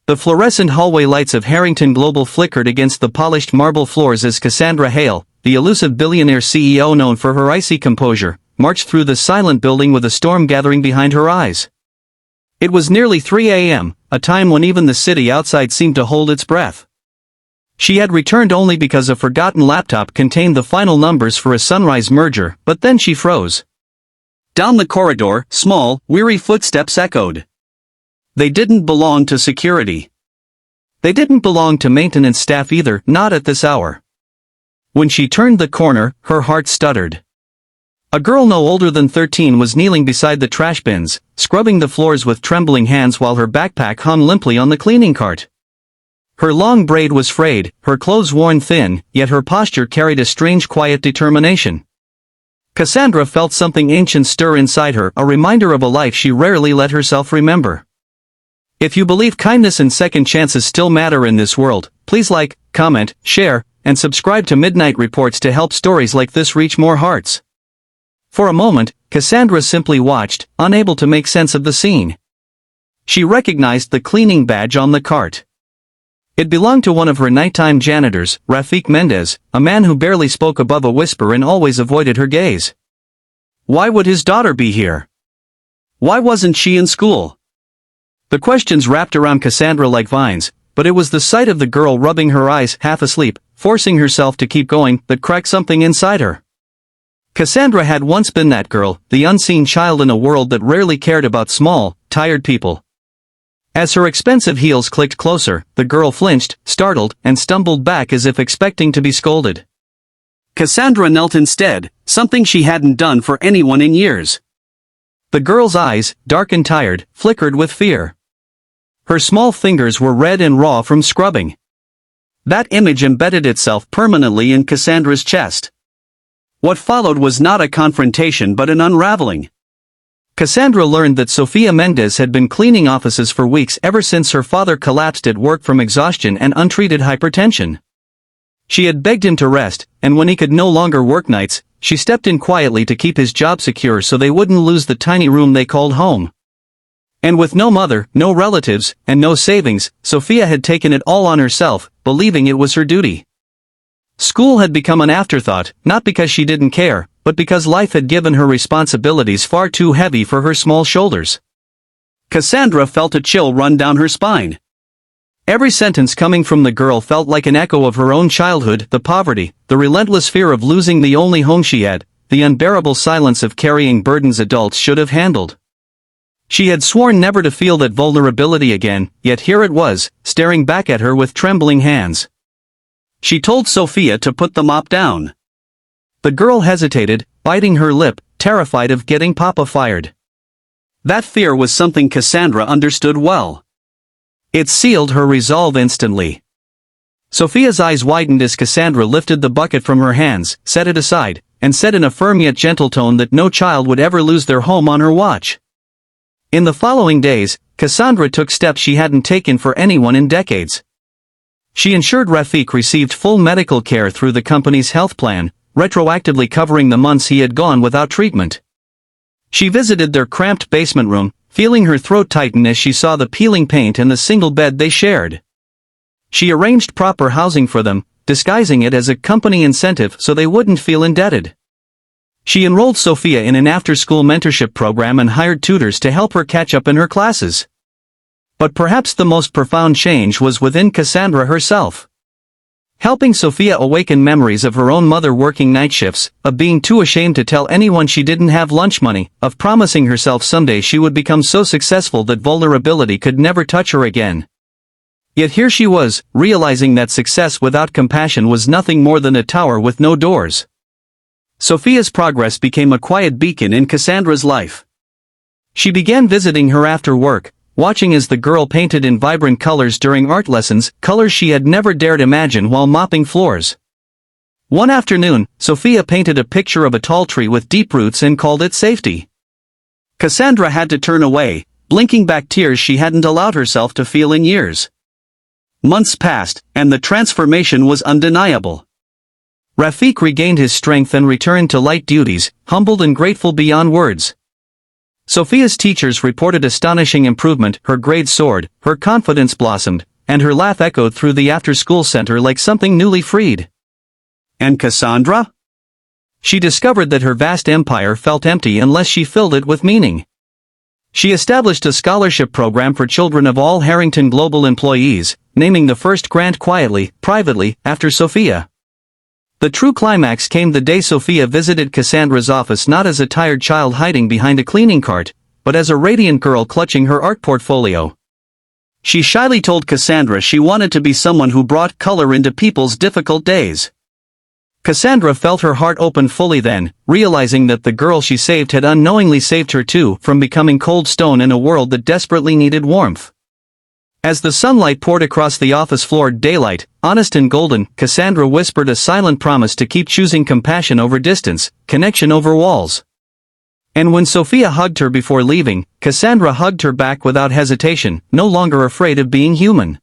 The fluorescent hallway lights of Harrington Global flickered against the polished marble floors as Cassandra Hale, the elusive billionaire CEO known for her icy composure, marched through the silent building with a storm gathering behind her eyes. It was nearly 3 a.m., a time when even the city outside seemed to hold its breath. She had returned only because a forgotten laptop contained the final numbers for a Sunrise merger, but then she froze. Down the corridor, small, weary footsteps echoed. They didn't belong to security. They didn't belong to maintenance staff either, not at this hour. When she turned the corner, her heart stuttered. A girl no older than 13 was kneeling beside the trash bins, scrubbing the floors with trembling hands while her backpack hung limply on the cleaning cart. Her long braid was frayed, her clothes worn thin, yet her posture carried a strange quiet determination. Cassandra felt something ancient stir inside her, a reminder of a life she rarely let herself remember. If you believe kindness and second chances still matter in this world, please like, comment, share, and subscribe to Midnight Reports to help stories like this reach more hearts. For a moment, Cassandra simply watched, unable to make sense of the scene. She recognized the cleaning badge on the cart. It belonged to one of her nighttime janitors, Rafiq Mendez, a man who barely spoke above a whisper and always avoided her gaze. Why would his daughter be here? Why wasn't she in school? The questions wrapped around Cassandra like vines, but it was the sight of the girl rubbing her eyes, half asleep, forcing herself to keep going, that cracked something inside her. Cassandra had once been that girl, the unseen child in a world that rarely cared about small, tired people. As her expensive heels clicked closer, the girl flinched, startled, and stumbled back as if expecting to be scolded. Cassandra knelt instead, something she hadn't done for anyone in years. The girl's eyes, dark and tired, flickered with fear. Her small fingers were red and raw from scrubbing. That image embedded itself permanently in Cassandra's chest. What followed was not a confrontation but an unraveling. Cassandra learned that Sofia Mendez had been cleaning offices for weeks ever since her father collapsed at work from exhaustion and untreated hypertension. She had begged him to rest, and when he could no longer work nights, she stepped in quietly to keep his job secure so they wouldn't lose the tiny room they called home. And with no mother, no relatives, and no savings, Sofia had taken it all on herself, believing it was her duty. School had become an afterthought, not because she didn't care, but because life had given her responsibilities far too heavy for her small shoulders. Cassandra felt a chill run down her spine. Every sentence coming from the girl felt like an echo of her own childhood, the poverty, the relentless fear of losing the only home she had, the unbearable silence of carrying burdens adults should have handled. She had sworn never to feel that vulnerability again, yet here it was, staring back at her with trembling hands. She told Sofia to put the mop down. The girl hesitated, biting her lip, terrified of getting Papa fired. That fear was something Cassandra understood well. It sealed her resolve instantly. Sofia's eyes widened as Cassandra lifted the bucket from her hands, set it aside, and said in a firm yet gentle tone that no child would ever lose their home on her watch. In the following days, Cassandra took steps she hadn't taken for anyone in decades. She ensured Rafiq received full medical care through the company's health plan, retroactively covering the months he had gone without treatment. She visited their cramped basement room, feeling her throat tighten as she saw the peeling paint and the single bed they shared. She arranged proper housing for them, disguising it as a company incentive so they wouldn't feel indebted. She enrolled Sofia in an after-school mentorship program and hired tutors to help her catch up in her classes. But perhaps the most profound change was within Cassandra herself. Helping Sofia awaken memories of her own mother working night shifts, of being too ashamed to tell anyone she didn't have lunch money, of promising herself someday she would become so successful that vulnerability could never touch her again. Yet here she was, realizing that success without compassion was nothing more than a tower with no doors. Sofia's progress became a quiet beacon in Cassandra's life. She began visiting her after work, watching as the girl painted in vibrant colors during art lessons, colors she had never dared imagine while mopping floors. One afternoon, Sofia painted a picture of a tall tree with deep roots and called it Safety. Cassandra had to turn away, blinking back tears she hadn't allowed herself to feel in years. Months passed, and the transformation was undeniable. Rafiq regained his strength and returned to light duties, humbled and grateful beyond words. Sophia's teachers reported astonishing improvement, her grades soared, her confidence blossomed, and her laugh echoed through the after-school center like something newly freed. And Cassandra? She discovered that her vast empire felt empty unless she filled it with meaning. She established a scholarship program for children of all Harrington Global employees, naming the first grant quietly, privately, after Sophia. The true climax came the day Sophia visited Cassandra's office not as a tired child hiding behind a cleaning cart, but as a radiant girl clutching her art portfolio. She shyly told Cassandra she wanted to be someone who brought color into people's difficult days. Cassandra felt her heart open fully then, realizing that the girl she saved had unknowingly saved her too from becoming cold stone in a world that desperately needed warmth. As the sunlight poured across the office floor, daylight, honest and golden, Cassandra whispered a silent promise to keep choosing compassion over distance, connection over walls. And when Sophia hugged her before leaving, Cassandra hugged her back without hesitation, no longer afraid of being human.